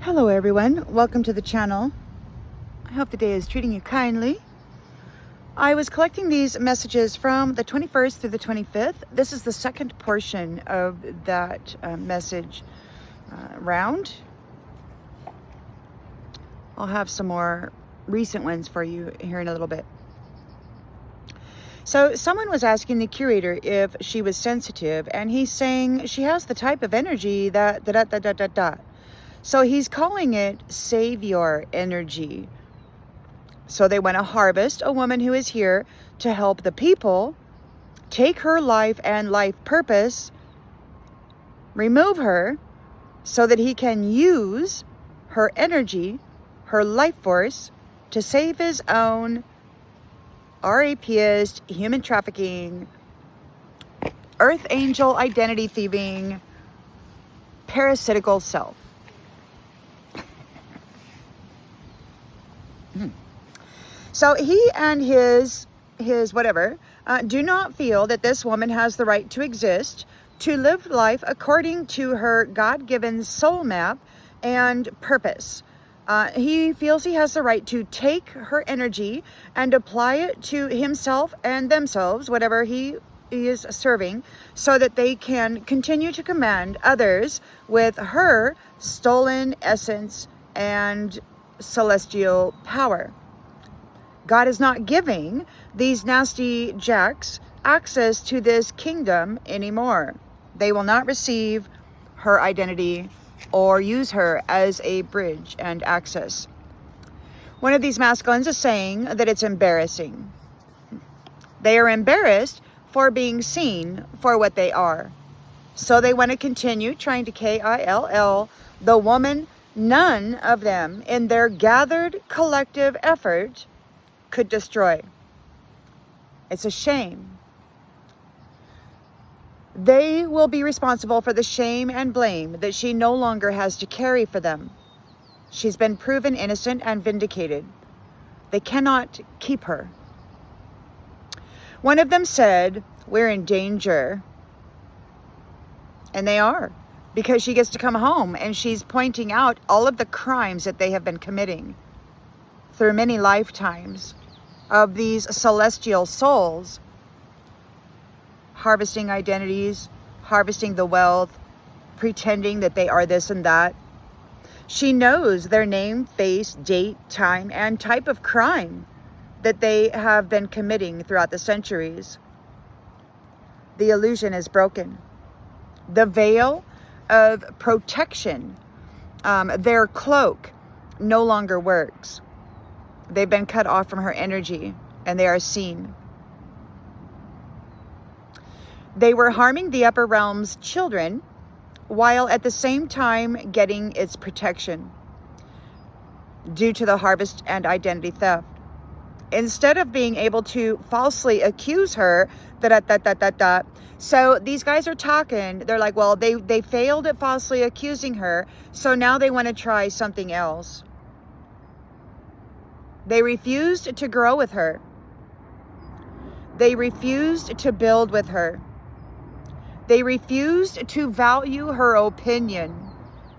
Hello everyone, welcome to the channel. I hope the day is treating you kindly. I was collecting these messages from the 21st through the 25th. This is the second portion of that message round. I'll have some more recent ones for you here in a little bit. So someone was asking the curator if she was sensitive, and he's saying she has the type of energy that So he's calling it savior energy. So they want to harvest a woman who is here to help the people, take her life and life purpose, remove her so that he can use her energy, her life force, to save his own rapist, human trafficking, earth angel identity thieving, parasitical self. So he and his whatever do not feel that this woman has the right to exist, to live life according to her God-given soul map and purpose. He feels he has the right to take her energy and apply it to himself and themselves, whatever he is serving, so that they can continue to command others with her stolen essence and celestial power. God is not giving these nasty jacks access to this kingdom anymore. They will not receive her identity or use her as a bridge and access. One of these masculines is saying that it's embarrassing. They are embarrassed for being seen for what they are. So they want to continue trying to kill the woman none of them in their gathered collective effort could destroy. It's a shame. They will be responsible for the shame and blame that she no longer has to carry for them. She's been proven innocent and vindicated. They cannot keep her. One of them said, "We're in danger." And they are, because she gets to come home and she's pointing out all of the crimes that they have been committing through many lifetimes of these celestial souls, harvesting identities, harvesting the wealth, pretending that they are this and that. She knows their name, face, date, time, and type of crime that they have been committing throughout the centuries. The illusion is broken. The veil of protection, their cloak, no longer works. They've been cut off from her energy, and they are seen. They were harming the upper realm's children, while at the same time getting its protection due to the harvest and identity theft. Instead of being able to falsely accuse her, so these guys are talking, they're like, well, they failed at falsely accusing her, so now they want to try something else. They refused to grow with her. They refused to build with her. They refused to value her opinion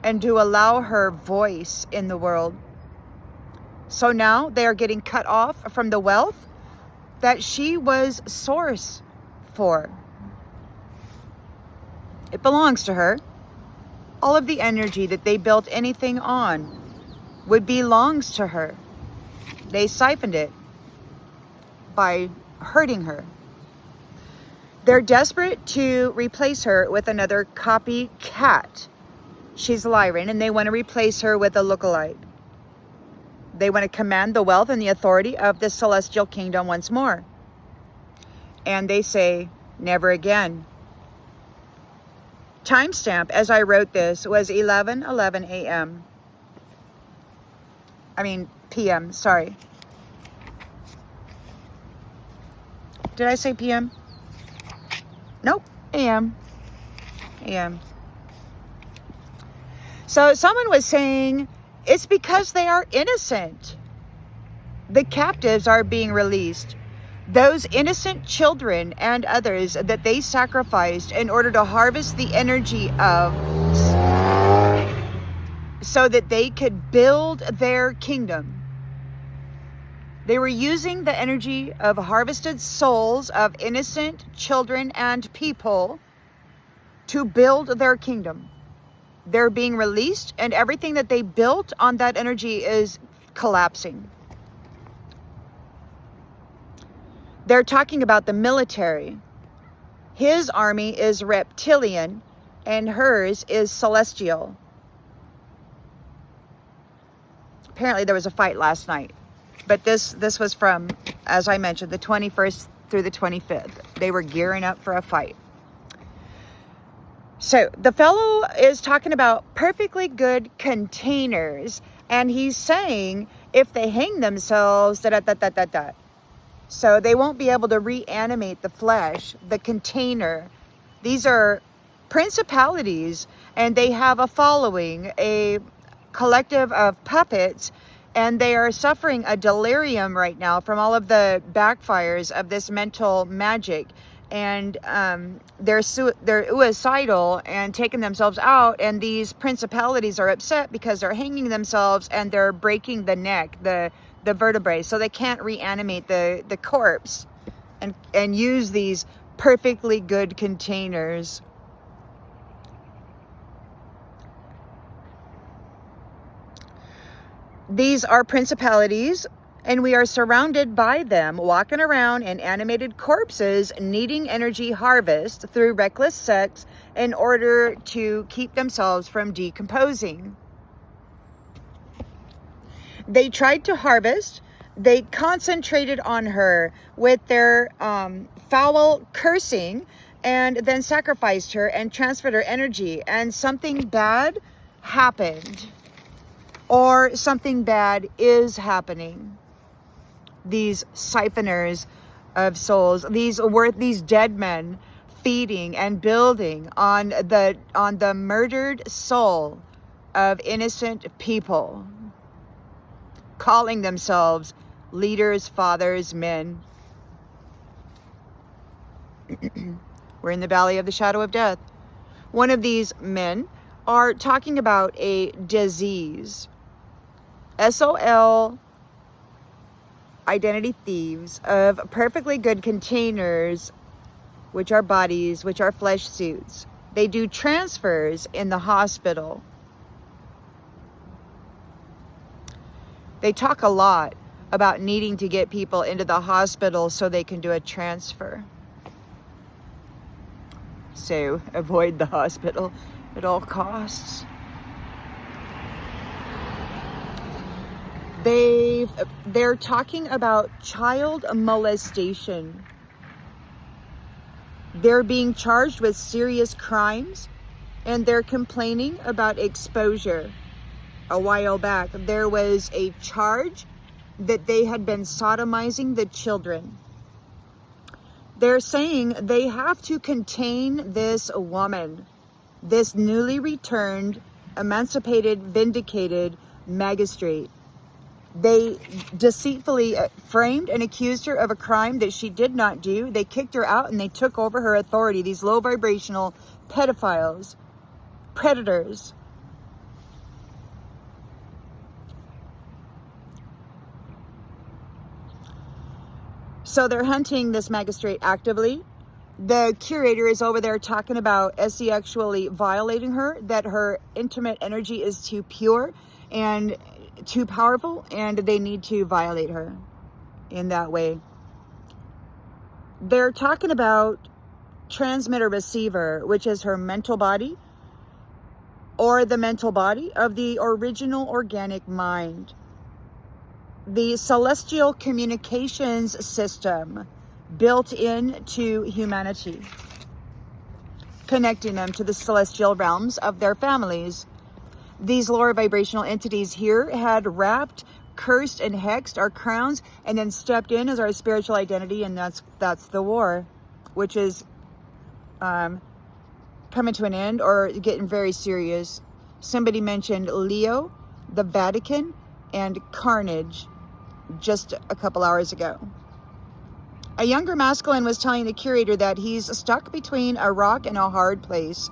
and to allow her voice in the world. So now they are getting cut off from the wealth that she was source for. It belongs to her. All of the energy that they built anything on belongs to her. They siphoned it by hurting her. They're desperate to replace her with another copycat. She's Lyran, and they want to replace her with a lookalike. They want to command the wealth and the authority of the celestial kingdom once more. And they say, never again. Timestamp as I wrote this was 11:11 a.m. PM, sorry. Did I say PM? Nope, AM. AM. So someone was saying, it's because they are innocent. The captives are being released. Those innocent children and others that they sacrificed in order to harvest the energy of so that they could build their kingdom. They were using the energy of harvested souls of innocent children and people to build their kingdom. They're being released, and everything that they built on that energy is collapsing. They're talking about the military. His army is reptilian, and hers is celestial. Apparently there was a fight last night. But this was from, as I mentioned, the 21st through the 25th. They were gearing up for a fight. So the fellow is talking about perfectly good containers. And he's saying if they hang themselves, da-da-da-da-da-da. So they won't be able to reanimate the flesh, the container. These are principalities, and they have a following, a collective of puppets, and they are suffering a delirium right now from all of the backfires of this mental magic. And they're suicidal and taking themselves out, and these principalities are upset because they're hanging themselves and they're breaking the neck, the vertebrae, so they can't reanimate the corpse and use these perfectly good containers. These are principalities, and we are surrounded by them, walking around in animated corpses, needing energy harvest through reckless sex in order to keep themselves from decomposing. They tried to harvest. They concentrated on her with their foul cursing, and then sacrificed her and transferred her energy. And something bad happened, or something bad is happening. These siphoners of souls, these dead men, feeding and building on the murdered soul of innocent people, calling themselves leaders, fathers, men. We're in the valley of the shadow of death. One of these men are talking about a disease. SOL, identity thieves of perfectly good containers, which are bodies, which are flesh suits. They do transfers in the hospital. They talk a lot about needing to get people into the hospital so they can do a transfer. So avoid the hospital at all costs. They're talking about child molestation. They're being charged with serious crimes, and they're complaining about exposure. A while back, there was a charge that they had been sodomizing the children. They're saying they have to contain this woman, this newly returned, emancipated, vindicated magistrate. They deceitfully framed and accused her of a crime that she did not do. They kicked her out and they took over her authority. These low vibrational pedophiles, predators. So they're hunting this magistrate actively. The curator is over there talking about SE actually violating her, that her intimate energy is too pure and too powerful, and they need to violate her in that way. They're talking about transmitter receiver, which is her mental body, or the mental body of the original organic mind. The celestial communications system built into humanity, connecting them to the celestial realms of their families. These lower vibrational entities here had wrapped, cursed, and hexed our crowns, and then stepped in as our spiritual identity, and that's the war, which is coming to an end or getting very serious. Somebody mentioned Leo, the Vatican, and carnage just a couple hours ago. A younger masculine was telling the curator that he's stuck between a rock and a hard place.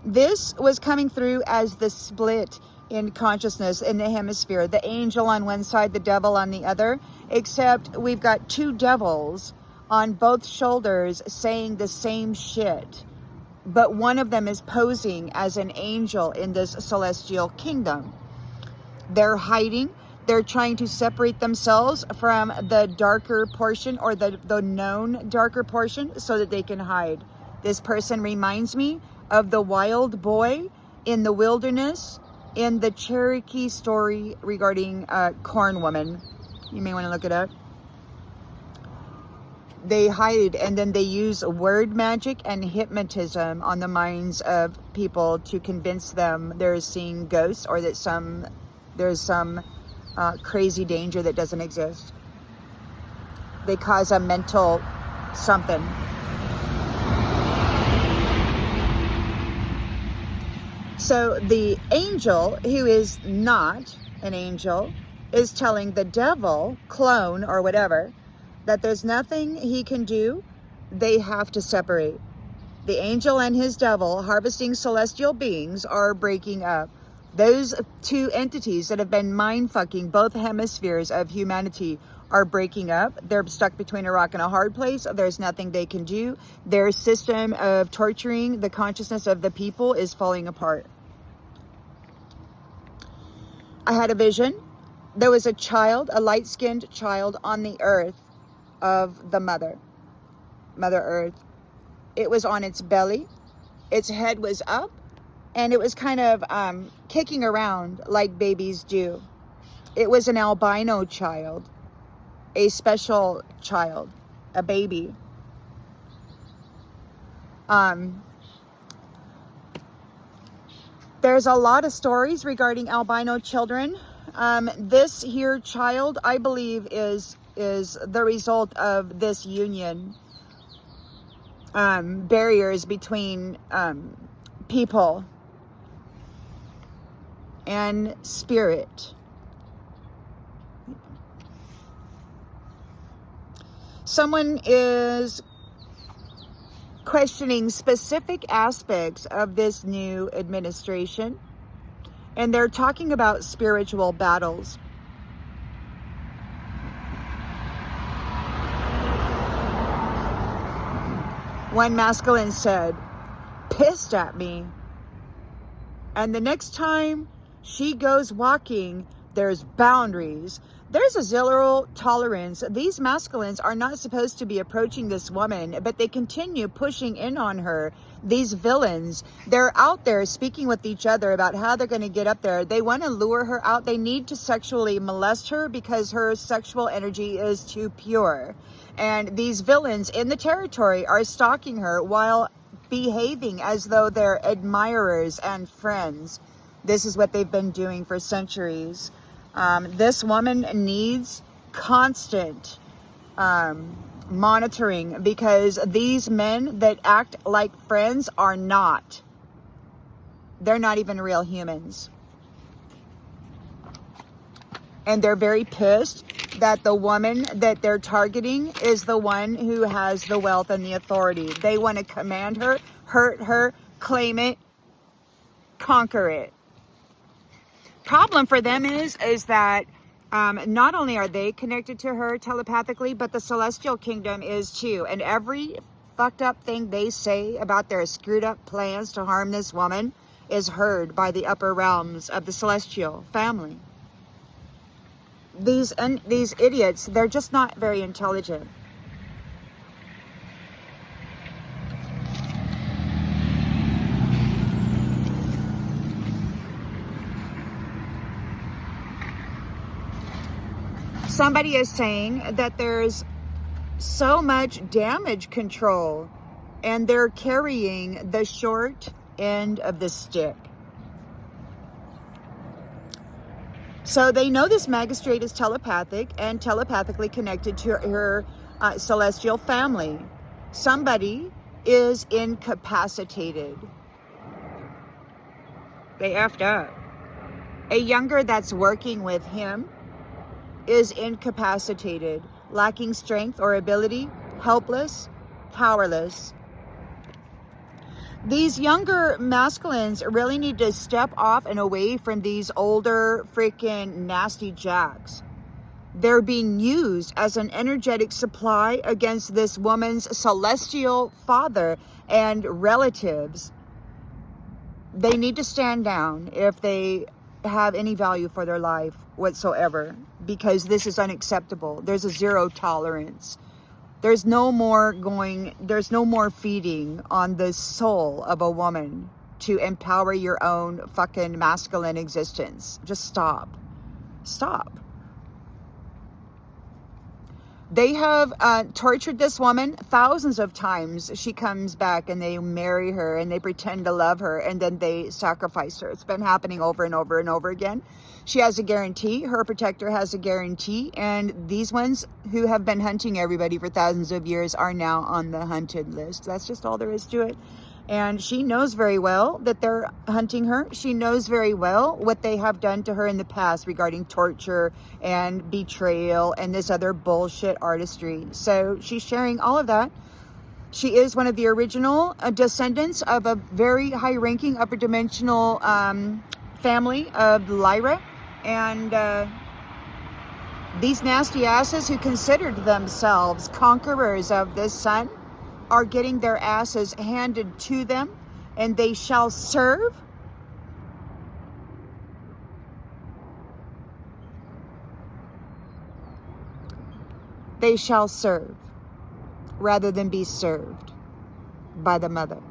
This was coming through as the split in consciousness in the hemisphere. The angel on one side, the devil on the other, except we've got two devils on both shoulders saying the same shit. But one of them is posing as an angel in this celestial kingdom. They're hiding. They're trying to separate themselves from the darker portion, or the known darker portion, so that they can hide. This person reminds me of the wild boy in the wilderness in the Cherokee story regarding Corn Woman. You may want to look it up. They hide, and then they use word magic and hypnotism on the minds of people to convince them they're seeing ghosts, or that there's some crazy danger that doesn't exist. They cause a mental something. So the angel, who is not an angel, is telling the devil, clone or whatever, that there's nothing he can do. They have to separate. The angel and his devil, harvesting celestial beings, are breaking up. Those two entities that have been mind-fucking both hemispheres of humanity are breaking up. They're stuck between a rock and a hard place. There's nothing they can do. Their system of torturing the consciousness of the people is falling apart. I had a vision. There was a child, a light-skinned child on the earth of the Mother Earth. It was on its belly. Its head was up, and it was kind of kicking around like babies do. It was an albino child, a special child, a baby. There's a lot of stories regarding albino children. This here child, I believe, is the result of this union. Barriers between people and spirit. Someone is questioning specific aspects of this new administration, and they're talking about spiritual battles. One masculine said, "Pissed at me. And the next time she goes walking, there's boundaries. There's a zero tolerance. These masculines are not supposed to be approaching this woman, but they continue pushing in on her. These villains, they're out there speaking with each other about how they're going to get up there. They want to lure her out. They need to sexually molest her because her sexual energy is too pure. And these villains in the territory are stalking her while behaving as though they're admirers and friends. This is what they've been doing for centuries. This woman needs constant monitoring, because these men that act like friends are not. They're not even real humans. And they're very pissed that the woman that they're targeting is the one who has the wealth and the authority. They want to command her, hurt her, claim it, conquer it. Problem for them is that not only are they connected to her telepathically, but the celestial kingdom is too. And every fucked up thing they say about their screwed up plans to harm this woman is heard by the upper realms of the celestial family. These idiots, they're just not very intelligent. Somebody is saying that there's so much damage control, and they're carrying the short end of the stick. So they know this magistrate is telepathic and telepathically connected to her celestial family. Somebody is incapacitated. They effed up. A younger that's working with him is incapacitated, lacking strength or ability, helpless, powerless. These younger masculines really need to step off and away from these older freaking nasty jacks. They're being used as an energetic supply against this woman's celestial father and relatives. They need to stand down if they have any value for their life whatsoever, because this is unacceptable. There's a zero tolerance. There's no more feeding on the soul of a woman to empower your own fucking masculine existence. Just stop. Stop. They have tortured this woman thousands of times. She comes back and they marry her and they pretend to love her and then they sacrifice her. It's been happening over and over and over again. She has a guarantee. Her protector has a guarantee. And these ones who have been hunting everybody for thousands of years are now on the hunted list. That's just all there is to it. And she knows very well that they're hunting her. She knows very well what they have done to her in the past regarding torture and betrayal and this other bullshit artistry. So she's sharing all of that. She is one of the original descendants of a very high-ranking upper dimensional family of Lyra. And these nasty asses who considered themselves conquerors of the sun are getting their asses handed to them, and they shall serve. They shall serve rather than be served by the mother.